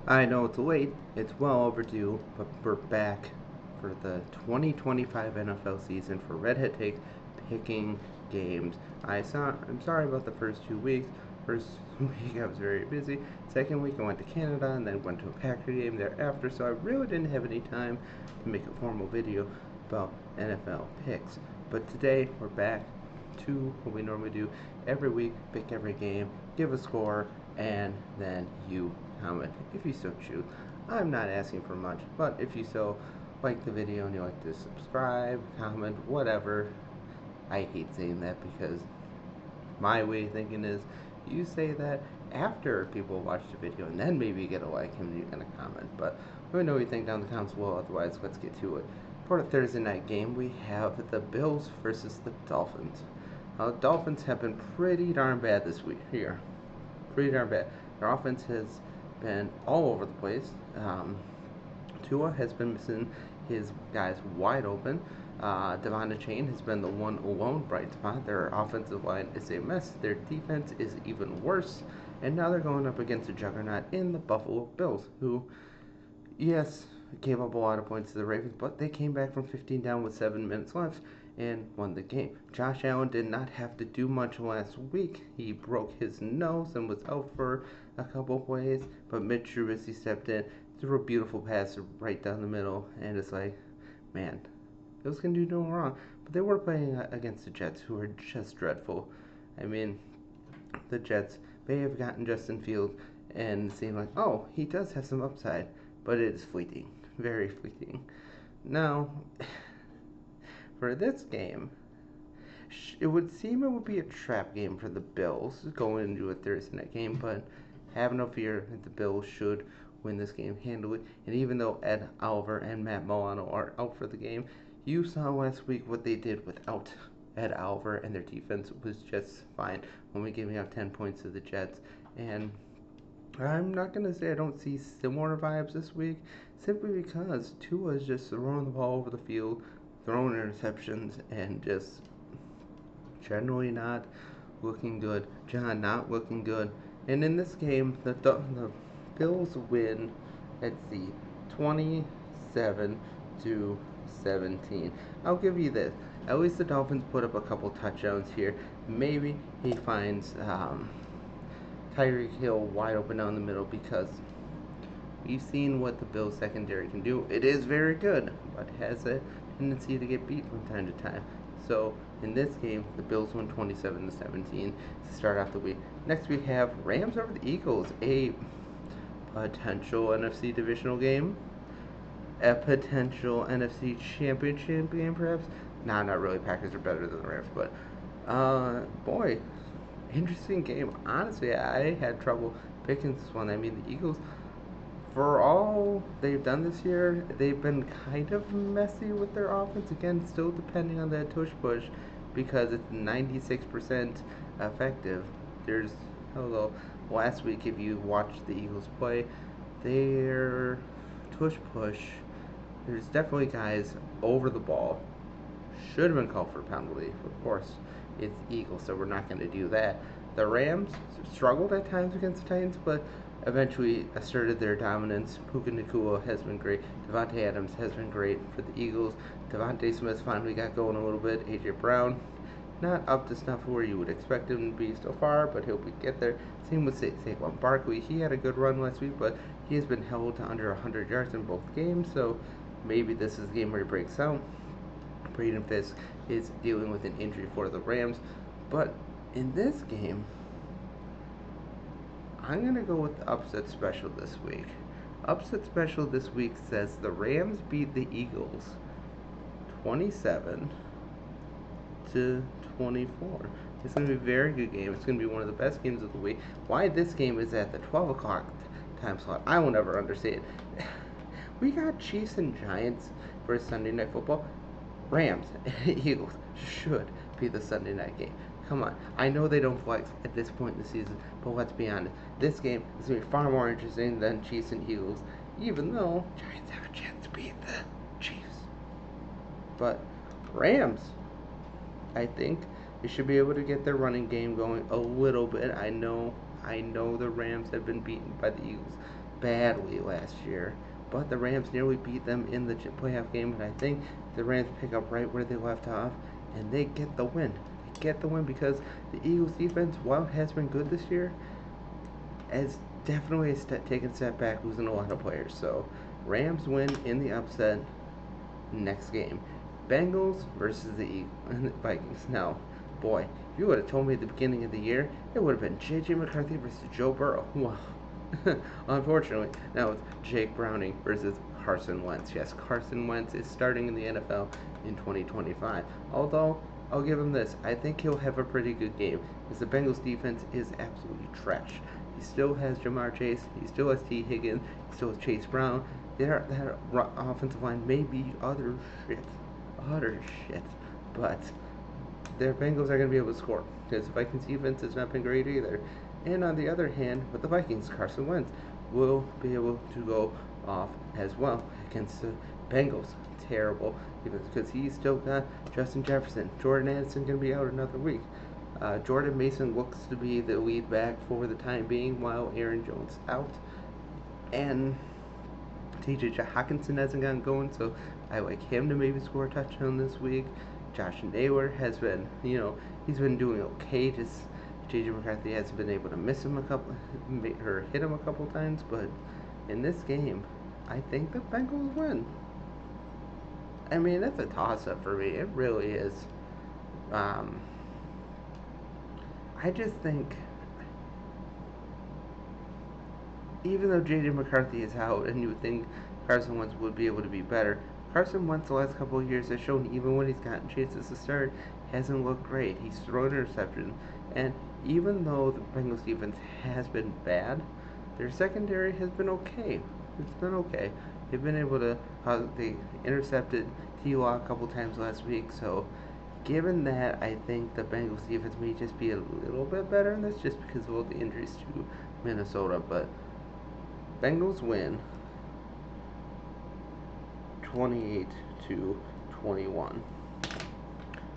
I know it's late, it's well overdue, but we're back for the 2025 NFL season for Redhead Takes picking games. I'm sorry about the first 2 weeks. First week I was very busy. Second week I went to Canada and then went to a Packer game thereafter, so I really didn't have any time to make a formal video about NFL picks. But today we're back to what we normally do every week, pick every game, give a score, and then you comment if you so choose. I'm not asking for much, but if you so like the video and you like to subscribe, comment, whatever. I hate saying that because my way of thinking is you say that after people watch the video and then maybe you get a like and you get a comment. But let me know what you think down in the comments below. Otherwise, let's get to it. For the Thursday night game, we have the Bills versus the Dolphins. The Dolphins have been pretty darn bad this week here. Pretty darn bad. Their offense has been all over the place. Tua has been missing his guys wide open. Devonta Chain has been the one lone bright spot. Their offensive line is a mess. Their defense is even worse. And now they're going up against a juggernaut in the Buffalo Bills, who, yes, gave up a lot of points to the Ravens, but they came back from 15 down with 7 minutes left and won the game. Josh Allen did not have to do much last week. He broke his nose and was out for a couple plays, but Mitch Trubisky stepped in, threw a beautiful pass right down the middle, and it's like, man, Bills can do no wrong. But they were playing against the Jets, who are just dreadful. I mean, the Jets may have gotten Justin Fields and seemed like, oh, he does have some upside, but it is fleeting, very fleeting. Now, for this game, it would seem it would be a trap game for the Bills going into a Thursday night game, but have no fear that the Bills should win this game handily. And even though Ed Oliver and Matt Milano are out for the game, you saw last week what they did without Ed Oliver, and their defense was just fine, only giving up 10 points to the Jets. And I'm not going to say I don't see similar vibes this week, simply because Tua is just throwing the ball over the field, throwing interceptions, and just generally not looking good. John not looking good. And in this game, the Bills win, let's see, 27 to 17. I'll give you this. At least the Dolphins put up a couple touchdowns here. Maybe he finds Tyreek Hill wide open down the middle, because we've seen what the Bills secondary can do. It is very good, but has a tendency to get beat from time to time. So in this game, the Bills won 27 to 17 to start off the week. Next we have Rams over the Eagles, a potential NFC divisional game, a potential NFC championship game, perhaps. Nah, not really. Packers are better than the Rams, but boy, interesting game. Honestly, I had trouble picking this one. I mean, the Eagles, for all they've done this year, they've been kind of messy with their offense. Again, still depending on that tush push, because it's 96% effective. There's, hello, last week, if you watched the Eagles play, their tush push, there's definitely guys over the ball. Should have been called for a penalty. Of course, it's Eagles, so we're not going to do that. The Rams struggled at times against the Titans, but eventually asserted their dominance. Puka Nacua has been great. Devontae Adams has been great for the Eagles. Devontae Smith finally got going a little bit. A.J. Brown, not up to snuff where you would expect him to be so far, but he'll get there. Same with Saquon Barkley. He had a good run last week, but he has been held to under 100 yards in both games, so maybe this is the game where he breaks out. Braden Fisk is dealing with an injury for the Rams, but in this game, I'm going to go with the upset special this week. Upset special this week says the Rams beat the Eagles 27 to 24. It's going to be a very good game. It's going to be one of the best games of the week. Why this game is at the 12 o'clock time slot, I will never understand. We got Chiefs and Giants for Sunday Night Football. Rams and Eagles should be the Sunday night game. Come on. I know they don't flex at this point in the season, but let's be honest. This game is going to be far more interesting than Chiefs and Eagles, even though Giants have a chance to beat the Chiefs. But Rams, I think they should be able to get their running game going a little bit. I know the Rams have been beaten by the Eagles badly last year, but the Rams nearly beat them in the playoff game, and I think the Rams pick up right where they left off, and they get the win. They get the win because the Eagles' defense, while it has been good this year, has definitely taken a step back, losing a lot of players. So Rams win in the upset. Next game, Bengals versus the Vikings. Now, boy, if you would have told me at the beginning of the year, it would have been J.J. McCarthy versus Joe Burrow. Wow. Unfortunately, now it's Jake Browning versus Carson Wentz. Yes, Carson Wentz is starting in the NFL in 2025. Although, I'll give him this. I think he'll have a pretty good game because the Bengals defense is absolutely trash. He still has Jamar Chase. He still has T. Higgins. He still has Chase Brown. Their offensive line may be utter shit, but their Bengals are going to be able to score because the Vikings defense has not been great either. And on the other hand, with the Vikings, Carson Wentz will be able to go off as well against the Bengals. Terrible because he's still got Justin Jefferson. Jordan Addison going to be out another week. Jordan Mason looks to be the lead back for the time being while Aaron Jones out. And TJ Hawkinson hasn't gotten going, so I like him to maybe score a touchdown this week. Josh Naylor has been, he's been doing okay. Just JJ McCarthy hasn't been able to miss him or hit him a couple times, but in this game, I think the Bengals win. I mean, that's a toss-up for me. It really is. I just think, even though J.J. McCarthy is out, and you would think Carson Wentz would be able to be better, Carson Wentz the last couple of years has shown, even when he's gotten chances to start, hasn't looked great. He's thrown interceptions, and even though the Bengals defense has been bad, their secondary has been okay. It's been okay. They've been able to. They intercepted T.Law a couple times last week, so given that, I think the Bengals defense may just be a little bit better in this, just because of all the injuries to Minnesota. But Bengals win 28-21.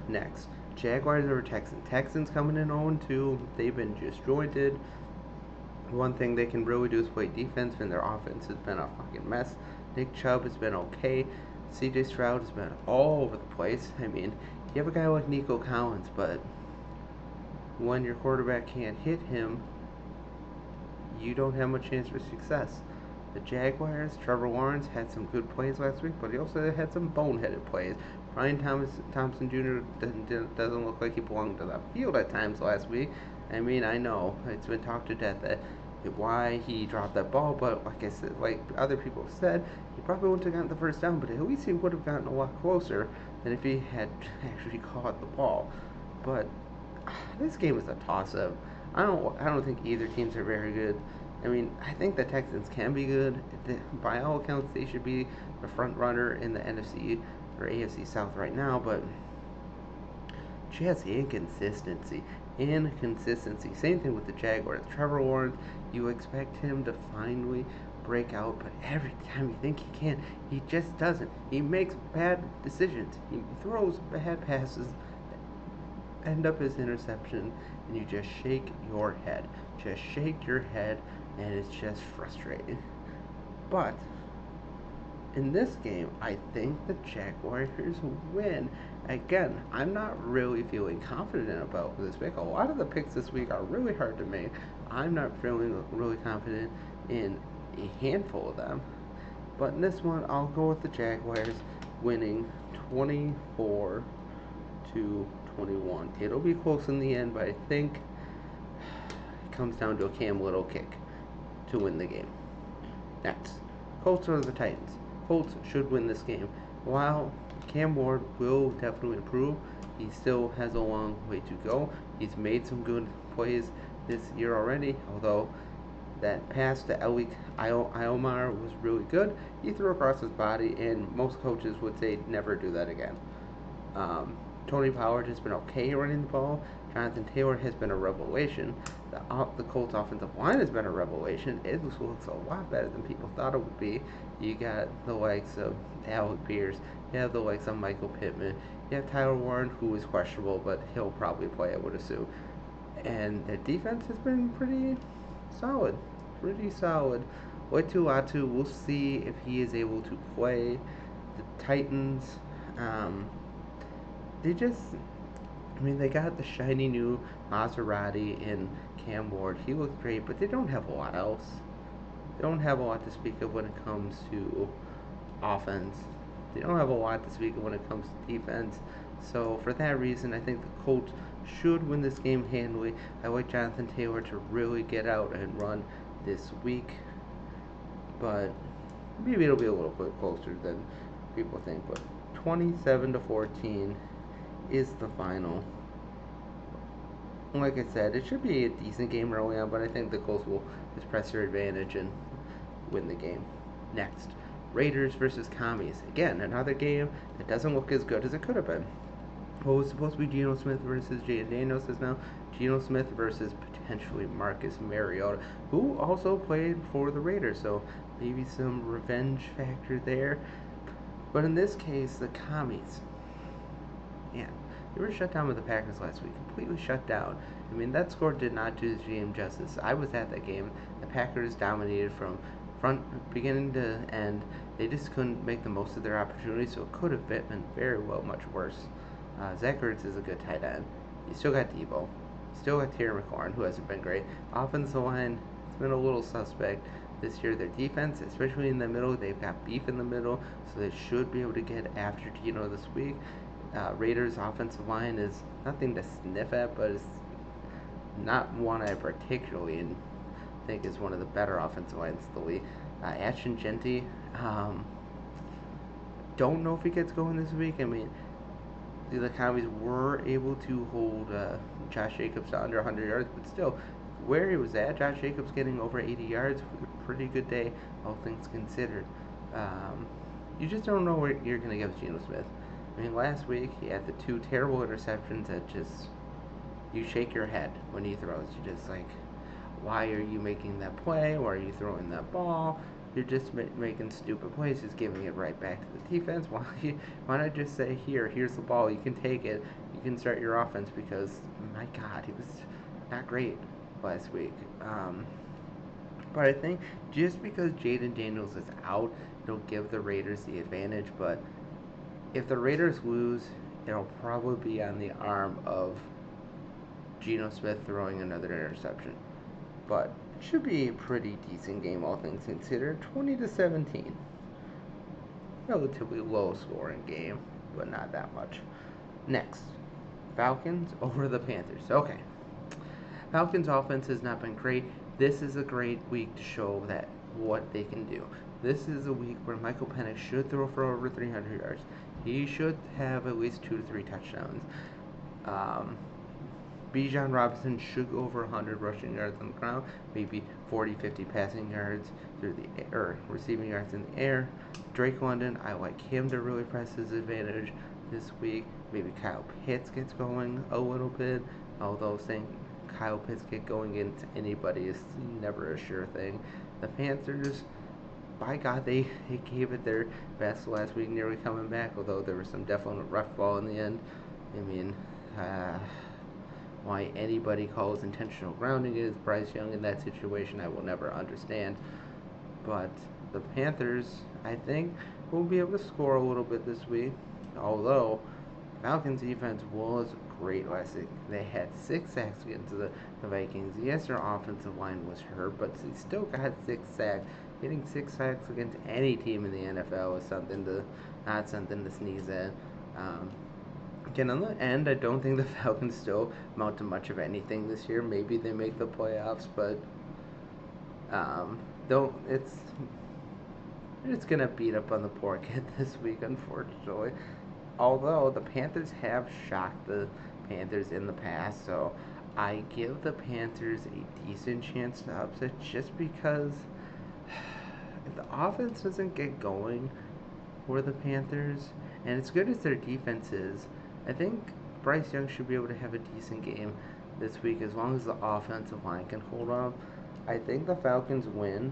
Next, Jaguars over Texans. Texans coming in 0-2. They've been disjointed. One thing they can really do is play defense, and their offense has been a fucking mess. Nick Chubb has been okay. CJ Stroud has been all over the place. I mean, you have a guy like Nico Collins, but when your quarterback can't hit him, you don't have much chance for success. The Jaguars, Trevor Lawrence had some good plays last week, but he also had some boneheaded plays. Brian Thompson Jr. doesn't look like he belonged to the field at times last week. I mean, I know it's been talked to death that why he dropped that ball, but like I said, like other people have said, he probably wouldn't have gotten the first down, but at least he would have gotten a lot closer than if he had actually caught the ball. But this game is a toss-up. I don't think either teams are very good. I mean, I think the Texans can be good. By all accounts, they should be the front runner in the NFC or AFC South right now, but just inconsistency. Same thing with the Jaguars. Trevor Lawrence, you expect him to finally break out, but every time you think he can, he just doesn't. He makes bad decisions. He throws bad passes, end up as interception, and you just shake your head. Just shake your head, and it's just frustrating. But in this game, I think the Jaguars win. Again, I'm not really feeling confident about this pick. A lot of the picks this week are really hard to make. I'm not feeling really confident in a handful of them. But in this one, I'll go with the Jaguars winning 24-21. It'll be close in the end, but I think it comes down to a Cam Little kick to win the game. Next, Colts or the Titans. Colts should win this game. While Cam Ward will definitely improve, he still has a long way to go. He's made some good plays this year already, although that pass to Ellie Iomar was really good. He threw across his body, and most coaches would say never do that again. Tony Pollard has been okay running the ball. Jonathan Taylor has been a revelation. The Colts offensive line has been a revelation. It looks a lot better than people thought it would be. You got the likes of Alec Pierce. You have the likes of Michael Pittman. You have Tyler Warren, who is questionable, but he'll probably play, I would assume. And their defense has been pretty solid. Oituatu, we'll see if he is able to play. The Titans, um, they just, I mean, they got the shiny new Maserati in Cam Ward. He looks great, but they don't have a lot else. They don't have a lot to speak of when it comes to offense. They don't have a lot to speak of when it comes to defense. So for that reason, I think the Colts should win this game handily. I like Jonathan Taylor to really get out and run this week, but maybe it'll be a little bit closer than people think. But 27-14 is the final. Like I said, it should be a decent game early on, but I think the Colts will just press their advantage and win the game. Next, Raiders versus Commies. Again, another game that doesn't look as good as it could have been. What was supposed to be Geno Smith versus Jaden Daniels is now Geno Smith versus potentially Marcus Mariota, who also played for the Raiders, so maybe some revenge factor there. But in this case, the Commies, man, they were shut down with the Packers last week, completely shut down. I mean, that score did not do the game justice. I was at that game. The Packers dominated from beginning to end. They just couldn't make the most of their opportunities, so it could have been very well much worse. Zach Ertz is a good tight end. You still got Debo. You still got Terry McLaurin, who hasn't been great. Offensive line, it's been a little suspect this year. Their defense, especially in the middle, they've got beef in the middle, so they should be able to get after Geno this week. Raiders' offensive line is nothing to sniff at, but it's not one I particularly think is one of the better offensive lines in the league. Ashton Genty, don't know if he gets going this week. I mean, the Commies were able to hold Josh Jacobs to under 100 yards, but still, where he was at, Josh Jacobs getting over 80 yards was a pretty good day, all things considered. You just don't know what you're going to get with Geno Smith. I mean, last week he had the two terrible interceptions that just, you shake your head when he throws. You're just like, why are you making that play? Why are you throwing that ball? You're just making stupid plays, just giving it right back to the defense. Why not just say, here's the ball, you can take it, you can start your offense, because, my God, he was not great last week. But I think just because Jaden Daniels is out, it'll give the Raiders the advantage, but if the Raiders lose, it'll probably be on the arm of Geno Smith throwing another interception. But it should be a pretty decent game, all things considered. 20-17. Relatively low scoring game, but not that much. Next, Falcons over the Panthers. Okay. Falcons offense has not been great. This is a great week to show that what they can do. This is a week where Michael Penix should throw for over 300 yards. He should have at least 2 to 3 touchdowns. Bijan Robinson should go over 100 rushing yards on the ground, maybe 40, 50 passing yards through the air, receiving yards in the air. Drake London, I like him to really press his advantage this week. Maybe Kyle Pitts gets going a little bit, although saying Kyle Pitts get going against anybody is never a sure thing. The Panthers, by God, they gave it their best last week, nearly coming back, although there was some definite rough ball in the end. I mean, why anybody calls intentional grounding is Bryce Young in that situation, I will never understand. But the Panthers, I think, will be able to score a little bit this week, although Falcons defense was great last week. They had 6 sacks against the Vikings. Yes, their offensive line was hurt, but they still got 6 sacks. Getting 6 sacks against any team in the NFL is not something to sneeze at. Again, on the end, I don't think the Falcons still amount to much of anything this year. Maybe they make the playoffs, but don't. It's gonna beat up on the poor kid this week, unfortunately. Although the Panthers have shocked the Panthers in the past, so I give the Panthers a decent chance to upset just because if the offense doesn't get going for the Panthers, and as good as their defense is, I think Bryce Young should be able to have a decent game this week as long as the offensive line can hold on. I think the Falcons win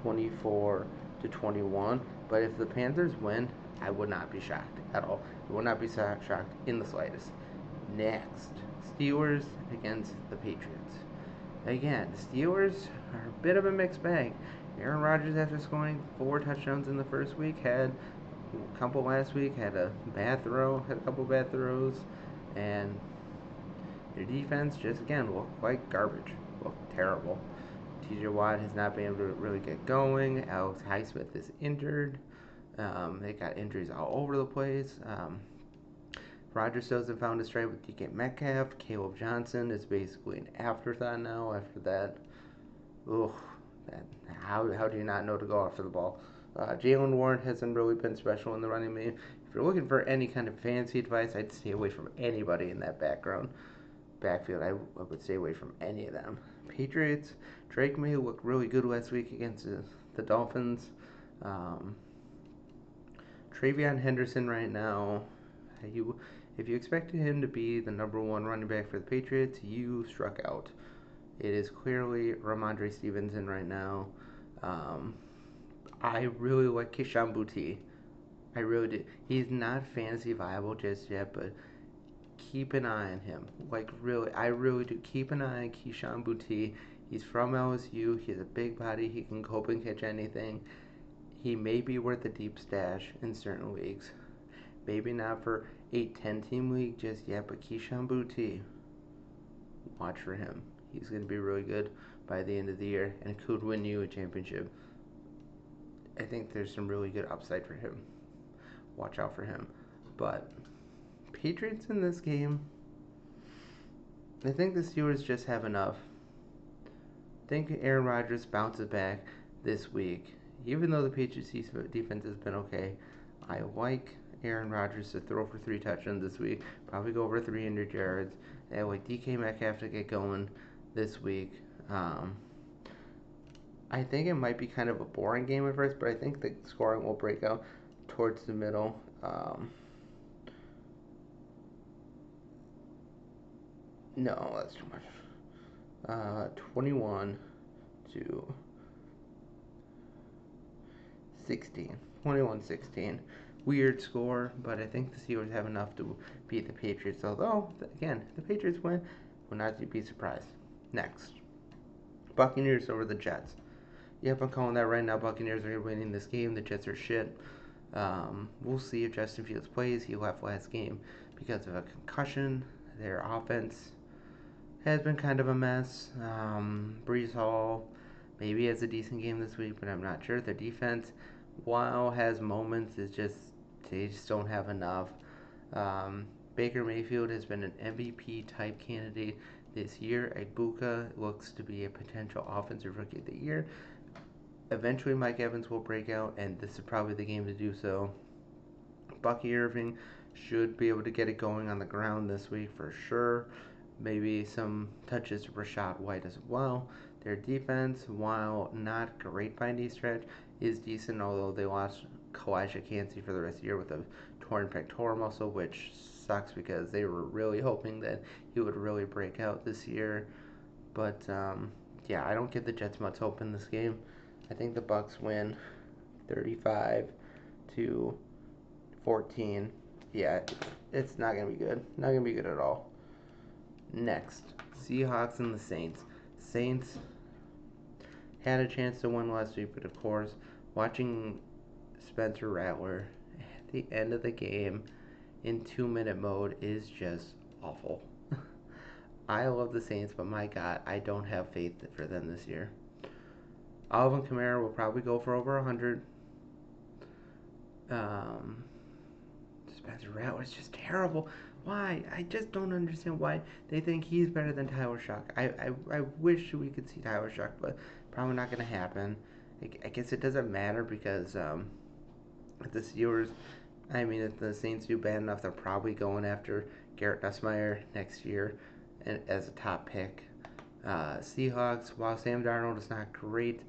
24-21, but if the Panthers win, I would not be shocked at all. I would not be shocked in the slightest. Next, Steelers against the Patriots. Again, the Steelers are a bit of a mixed bag. Aaron Rodgers, after scoring 4 touchdowns in the first week, had a couple last week, had a couple bad throws, and their defense just again looked like garbage, looked terrible. TJ Watt has not been able to really get going. Alex Highsmith is injured. They got injuries all over the place. Rodgers still hasn't found his stride with DK Metcalf. Caleb Johnson is basically an afterthought now. After that, ugh, how do you not know to go after the ball? Jalen Warren hasn't really been special in the running game. If you're looking for any kind of fancy advice, I'd stay away from anybody in that backfield. I would stay away from any of them. Patriots, Drake May looked really good last week against the Dolphins. Um, Travion Henderson right now, if you expected him to be the number one running back for the Patriots, you struck out. It is clearly Ramondre Stevenson right now. Um, I really like Keyshawn Boutte. I really do. He's not fantasy viable just yet, but keep an eye on him. Like really, I really do. Keep an eye on Keyshawn Boutte. He's from LSU. He has a big body. He can cope and catch anything. He may be worth a deep stash in certain leagues. Maybe not for 8-10 team league just yet, but Keyshawn Boutte, watch for him. He's going to be really good by the end of the year and could win you a championship. I think there's some really good upside for him. Watch out for him. But Patriots in this game, I think the Steelers just have enough. I think Aaron Rodgers bounces back this week. Even though the Patriots defense has been okay, I like Aaron Rodgers to throw for 3 touchdowns this week, probably go over 300 yards. I like DK Metcalf to get going this week. I think it might be kind of a boring game at first, but I think the scoring will break out towards the middle. No, that's too much. 21 to 16. 21-16. Weird score, but I think the Steelers have enough to beat the Patriots. Although, again, if the Patriots win, will not be surprised. Next, Buccaneers over the Jets. Yep, I'm calling that right now. Buccaneers are winning this game. The Jets are shit. We'll see if Justin Fields plays. He left last game because of a concussion. Their offense has been kind of a mess. Brees Hall maybe has a decent game this week, but I'm not sure. Their defense, while has moments, they just don't have enough. Baker Mayfield has been an MVP type candidate this year. Ibuka looks to be a potential offensive rookie of the year. Eventually, Mike Evans will break out, and this is probably the game to do so. Bucky Irving should be able to get it going on the ground this week for sure. Maybe some touches to Rashad White as well. Their defense, while not great by any stretch, is decent, although they lost Kalijah Cansey for the rest of the year with a torn pectoral muscle, which sucks because they were really hoping that he would really break out this year. But yeah, I don't give the Jets much hope in this game. I think the Bucs win 35 to 14. Yeah, it's not going to be good. Not going to be good at all. Next, Seahawks and the Saints. Saints had a chance to win last week, but of course, watching Spencer Rattler at the end of the game in 2-minute mode is just awful. I love the Saints, but my God, I don't have faith for them this year. Alvin Kamara will probably go for over 100. Spencer Rattler's just terrible. Why? I just don't understand why they think he's better than Tyler Shock. I wish we could see Tyler Shock, but probably not going to happen. I guess it doesn't matter because if the Steelers, if the Saints do bad enough, they're probably going after Garrett Nussmeier next year as a top pick. Seahawks, while Sam Darnold is not great,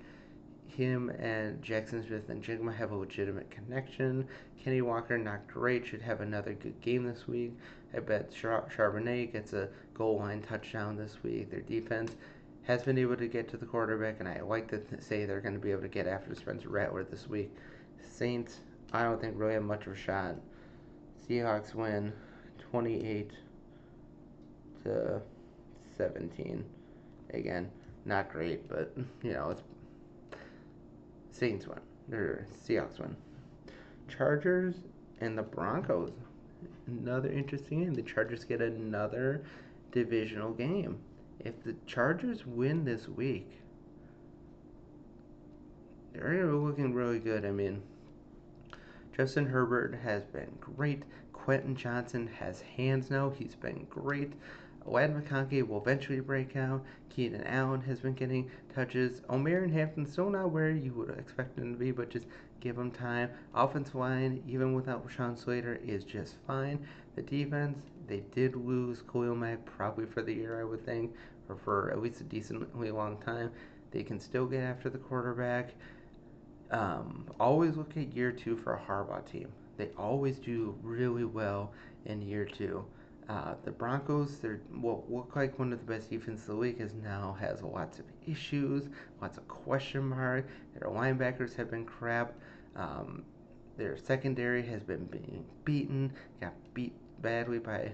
him and Jackson Smith and Jigma have a legitimate connection. Kenny Walker, not great, should have another good game this week. I bet Charbonnet gets a goal line touchdown this week. Their defense has been able to get to the quarterback, and I like to say they're going to be able to get after Spencer Rattler this week. Saints, I don't think really have much of a shot. Seahawks win 28 to 17. Again, not great, but it's Saints win. Or Seahawks win. Chargers and the Broncos. Another interesting game. The Chargers get another divisional game. If the Chargers win this week, they're looking really good. I mean, Justin Herbert has been great. Quentin Johnson has hands now. He's been great. Lad McConkey will eventually break out. Keenan Allen has been getting touches. O'Marion Hampton's still not where you would expect him to be, but just give him time. Offensive line, even without Rashawn Slater, is just fine. The defense, they did lose Khalil Mack probably for the year, I would think, or for at least a decently long time. They can still get after the quarterback. Always look at year two for a Harbaugh team. They always do really well in year two. The Broncos, they're what look like one of the best defenses in the league, is now has lots of issues, lots of question marks. Their linebackers have been crap. Their secondary has been being beaten. Got beat badly by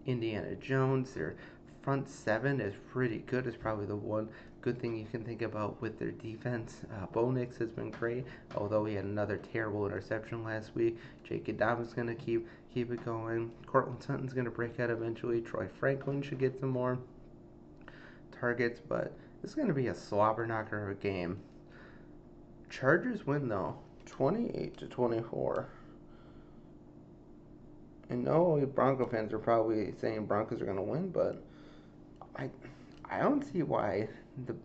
Indiana Jones. Their front seven is pretty good. It's probably the one good thing you can think about with their defense. Bo Nix has been great, although he had another terrible interception last week. Jake Adams going to keep it going. Cortland Sutton's going to break out eventually. Troy Franklin should get some more targets, but it's going to be a slobber knocker of a game. Chargers win though, 28-24. I know Bronco fans are probably saying Broncos are going to win, but I don't see why the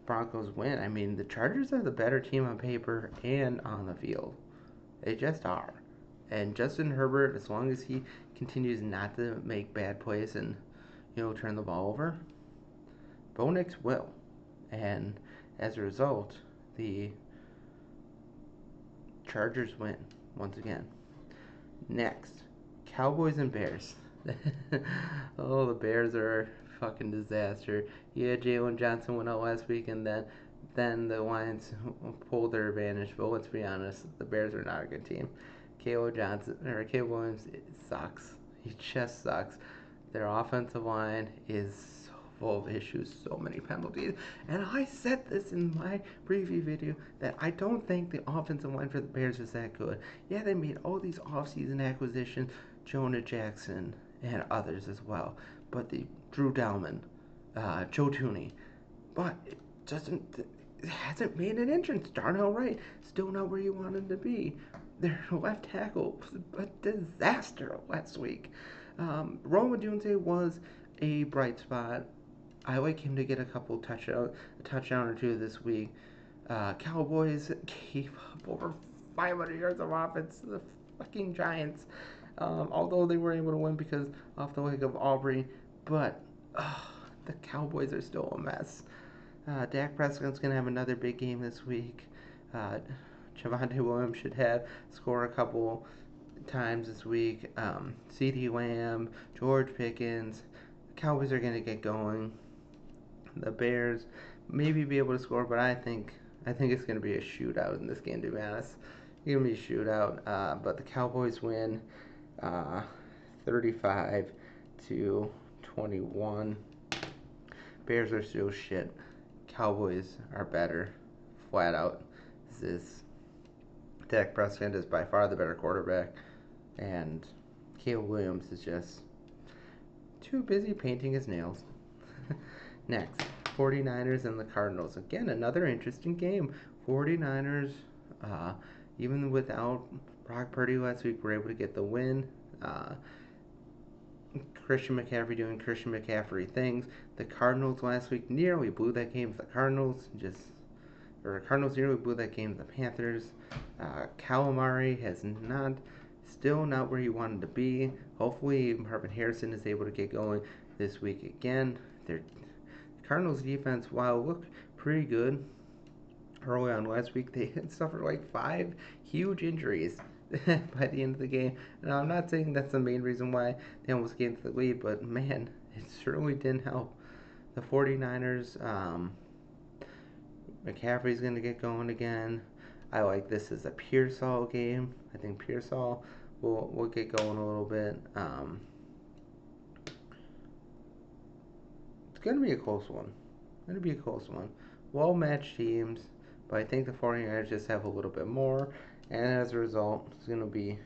Broncos win. I mean, the Chargers are the better team on paper and on the field. They just are. And Justin Herbert, as long as he continues not to make bad plays and turn the ball over, Bo Nix will. And as a result, the Chargers win once again. Next, Cowboys and Bears. Oh, the Bears are a fucking disaster. Yeah, Jalen Johnson went out last week, and then the Lions pulled their advantage. But let's be honest, the Bears are not a good team. Caleb Williams, it sucks. He just sucks. Their offensive line is so full of issues, so many penalties. And I said this in my preview video that I don't think the offensive line for the Bears is that good. Yeah, they made all these offseason acquisitions, Jonah Jackson and others as well. But the Drew Dalman, Joe Tooney, but it hasn't made an entrance. Darnell Wright, still not where you want him to be. Their left tackle was a disaster last week. Rome Odunze was a bright spot. I like him to get a touchdown or two this week. Cowboys gave up over 500 yards of offense to the fucking Giants. Although they were able to win because off the leg of Aubrey, but the Cowboys are still a mess. Dak Prescott's gonna have another big game this week. Javonte Williams should score a couple times this week. CeeDee Lamb, George Pickens. The Cowboys are gonna get going. The Bears maybe be able to score, but I think it's gonna be a shootout in this game. To be honest, it's gonna be a shootout. But the Cowboys win, 35-21. Bears are still shit. Cowboys are better, flat out. Dak Prescott is by far the better quarterback, and Caleb Williams is just too busy painting his nails. Next, 49ers and the Cardinals. Again, another interesting game. 49ers, even without Brock Purdy last week, were able to get the win. Christian McCaffrey doing Christian McCaffrey things. The Cardinals last week nearly blew that game. The Cardinals nearly blew that game. The Panthers. Calamari has still not where he wanted to be. Hopefully, Marvin Harrison is able to get going this week again. The Cardinals defense, while looked pretty good early on last week, they had suffered like 5 huge injuries by the end of the game. Now, I'm not saying that's the main reason why they almost gave the lead, but man, it certainly didn't help. The 49ers, McCaffrey's going to get going again. I like this as a Pearsall game. I think Pearsall will get going a little bit. It's going to be a close one. going to be a close one. Well-matched teams, but I think the 49ers just have a little bit more, and as a result, it's going to be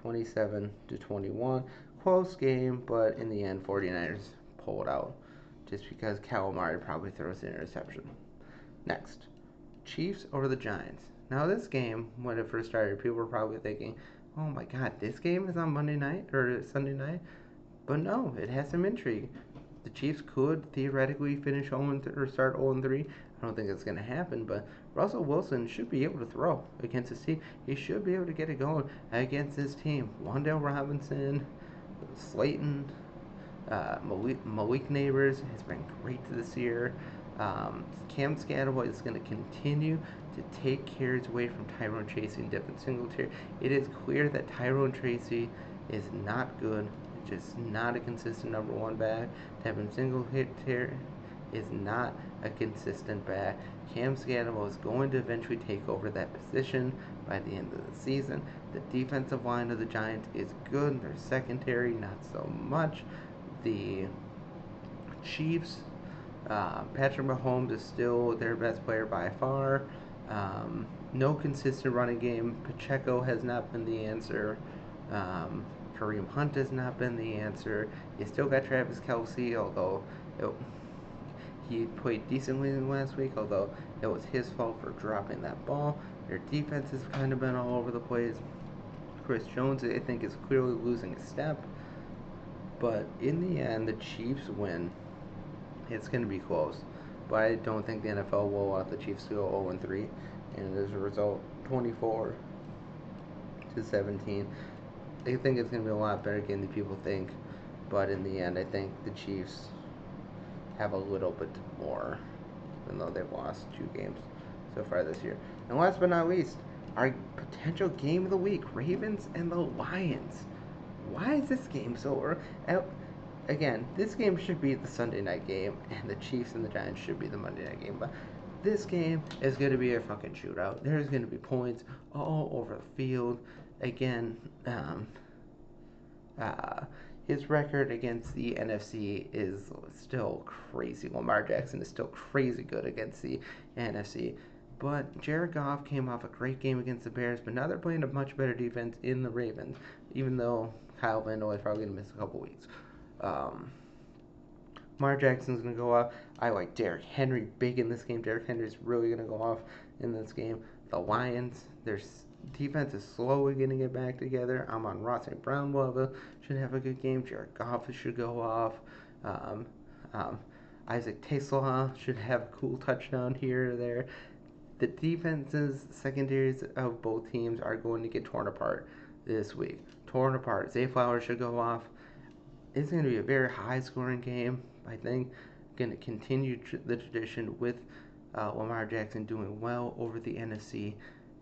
27-21. Close game, but in the end, 49ers pull it out just because Calamari probably throws an interception. Next, Chiefs over the Giants. Now, this game, when it first started, people were probably thinking, oh my god, this game is on Monday night or Sunday night? But no, it has some intrigue. The Chiefs could theoretically finish 0 or start 0-3. I don't think it's going to happen, but Russell Wilson should be able to throw against his team. He should be able to get it going against his team. Wan'Dale Robinson, Slayton, Malik Neighbors has been great this year. Cam Scatterboy is going to continue to take carries away from Tyrone Tracy and Devin Singletary. It is clear that Tyrone Tracy is not good, just not a consistent number one back. Devin Singletary is not a consistent back. Cam Scatterboy is going to eventually take over that position by the end of the season. The defensive line of the Giants is good. Their secondary, not so much. The Chiefs, Patrick Mahomes is still their best player by far. No consistent running game. Pacheco has not been the answer. Kareem Hunt has not been the answer. You still got Travis Kelce, although he played decently last week, although it was his fault for dropping that ball. Their defense has kind of been all over the place. Chris Jones, I think, is clearly losing a step. But in the end, the Chiefs win. It's going to be close. But I don't think the NFL will want the Chiefs to go 0-3. And as a result, 24-17. I think it's going to be a lot better game than people think. But in the end, I think the Chiefs have a little bit more, even though they've lost 2 games so far this year. And last but not least, our potential game of the week, Ravens and the Lions. Why is this game so early? Again, this game should be the Sunday night game, and the Chiefs and the Giants should be the Monday night game. But this game is going to be a fucking shootout. There's going to be points all over the field. Again, his record against the NFC is still crazy. Lamar Jackson is still crazy good against the NFC. But Jared Goff came off a great game against the Bears, but now they're playing a much better defense in the Ravens, even though Kyle Van Noy is probably going to miss a couple weeks. Lamar Jackson's going to go off. I like Derrick Henry big in this game. Derrick Henry's really going to go off in this game. The Lions, their defense is slowly going to get back together. Amon-Ra St. Brown should have a good game. Jared Goff should go off. Isaac Tesla should have a cool touchdown here or there. The defenses, secondaries of both teams are going to get torn apart this week. Torn apart. Zay Flowers should go off. It's going to be a very high-scoring game. I think going to continue the tradition with Lamar Jackson doing well over the NFC,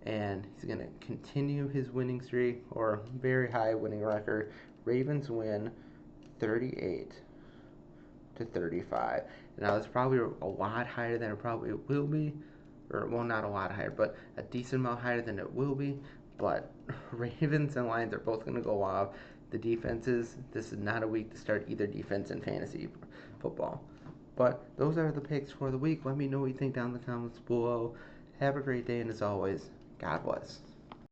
and he's going to continue his winning streak or very high winning record. Ravens win 38-35. Now it's probably a lot higher than it probably will be, or well, not a lot higher, but a decent amount higher than it will be. But Ravens and Lions are both going to go off. The defenses, this is not a week to start either defense in fantasy football. But those are the picks for the week. Let me know what you think down in the comments below. Have a great day, and as always, God bless.